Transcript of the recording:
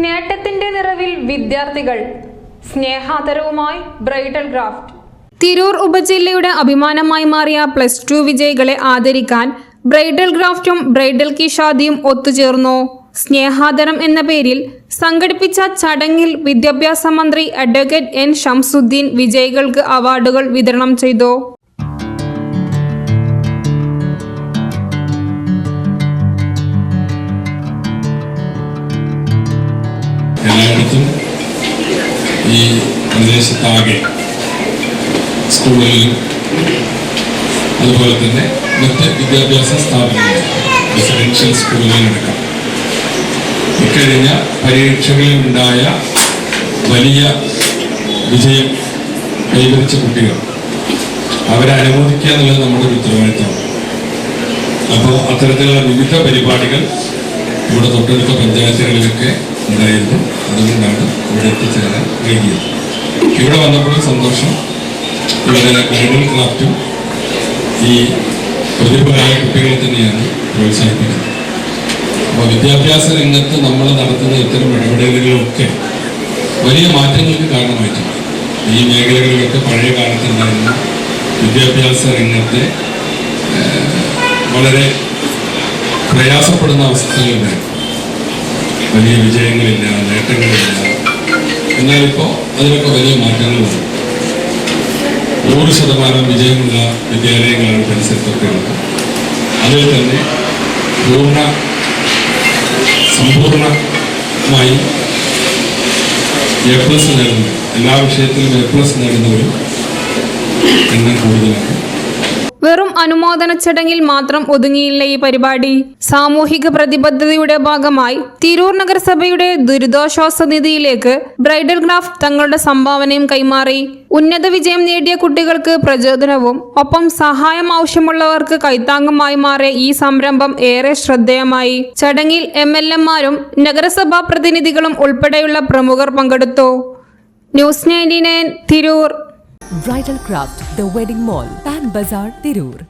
നേട്ടത്തിന്റെ നിറവിൽ വിദ്യാർത്ഥികൾ സ്നേഹാദരവുമായി ബ്രൈഡൽ ക്രാഫ്റ്റ്. തിരൂർ ഉപജില്ലയുടെ അഭിമാനമായി മാറിയ +2 വിജയികളെ ആദരിക്കാൻ ബ്രൈഡൽ ക്രാഫ്റ്റും ബ്രൈഡൽ കി ഷാദിയും ഒത്തുചേർന്നു. സ്നേഹാദരം എന്ന പേരിൽ സംഘടിപ്പിച്ച ചടങ്ങിൽ വിദ്യാഭ്യാസ മന്ത്രി അഡ്വക്കേറ്റ് എൻ ഷംസുദ്ദീൻ വിജയികൾക്ക് അവാർഡുകൾ വിതരണം ചെയ്തു. എല്ലായിടത്തും ഈ പ്രദേശത്താകെ സ്കൂളുകളിലും അതുപോലെ തന്നെ മറ്റ് വിദ്യാഭ്യാസ സ്ഥാപനങ്ങളിലും റെസിഡൻഷ്യൽ സ്കൂളുകളിലടക്കം ഇക്കഴിഞ്ഞ പരീക്ഷകളിൽ ഉണ്ടായ വലിയ വിജയം കൈവരിച്ച കുട്ടികൾ അവരെ അനുമോദിക്കുക എന്നുള്ളത് നമ്മുടെ ഒരു ഉത്തരവാദിത്തമാണ്. അപ്പോൾ അത്തരത്തിലുള്ള വിവിധ പരിപാടികൾ ഇവിടെ തൊട്ടടുത്ത പഞ്ചായത്തുകളിലൊക്കെ ഉണ്ടായിരുന്നു. അതുകൊണ്ടാണ് ഇവിടെ എത്തിച്ചേരാൻ കഴിഞ്ഞത്. ഇവിടെ വന്നപ്പോൾ സന്തോഷം. ഇവിടെ ബ്രൈഡൽ ക്രാഫ്റ്റും ഈ പ്രതിഭരായ കുട്ടികളെ തന്നെയാണ് പ്രോത്സാഹിപ്പിക്കുന്നത്. അപ്പോൾ വിദ്യാഭ്യാസ രംഗത്ത് നമ്മൾ നടത്തുന്ന ഇത്തരം ഇടപെടലുകളൊക്കെ വലിയ മാറ്റങ്ങൾക്ക് കാരണമായിട്ടുണ്ട്. ഈ മേഖലകളിലൊക്കെ പഴയ കാലത്തുണ്ടായിരുന്ന വിദ്യാഭ്യാസ രംഗത്തെ വളരെ പ്രയാസപ്പെടുന്ന അവസ്ഥകളുണ്ടായിരുന്നു. വലിയ വിജയങ്ങളില്ല, നേട്ടങ്ങളില്ല. എന്നാലിപ്പോൾ അതിലൊക്കെ വലിയ മാറ്റങ്ങളുണ്ട്. 100% വിജയമുള്ള വിദ്യാലയങ്ങളാണ് പരിസരത്തൊക്കെ ഉള്ളത്. അതിൽ തന്നെ സമ്പൂർണമായി A+ നേടുന്നു, എല്ലാ വിഷയത്തിലും A+ നേടുന്നവരും എണ്ണം കൂടുതലാണ്. വെറും അനുമോദന ചടങ്ങിൽ മാത്രം ഒതുങ്ങിയില്ല ഈ പരിപാടി. സാമൂഹിക പ്രതിബദ്ധതയുടെ ഭാഗമായി തിരൂർ നഗരസഭയുടെ ദുരിതാശ്വാസ നിധിയിലേക്ക് ബ്രൈഡൽ ക്രാഫ്റ്റ് തങ്ങളുടെ സംഭാവനയും കൈമാറി. ഉന്നത വിജയം നേടിയ കുട്ടികൾക്ക് പ്രചോദനവും ഒപ്പം സഹായം ആവശ്യമുള്ളവർക്ക് കൈത്താങ്ങുമായി മാറിയ ഈ സംരംഭം ഏറെ ശ്രദ്ധേയമായി. ചടങ്ങിൽ MLA-മാരും നഗരസഭാ പ്രതിനിധികളും ഉൾപ്പെടെയുള്ള പ്രമുഖർ പങ്കെടുത്തു. News 99 Tirur. Bridal Craft, The Wedding Mall, Pan Bazaar, Tirur.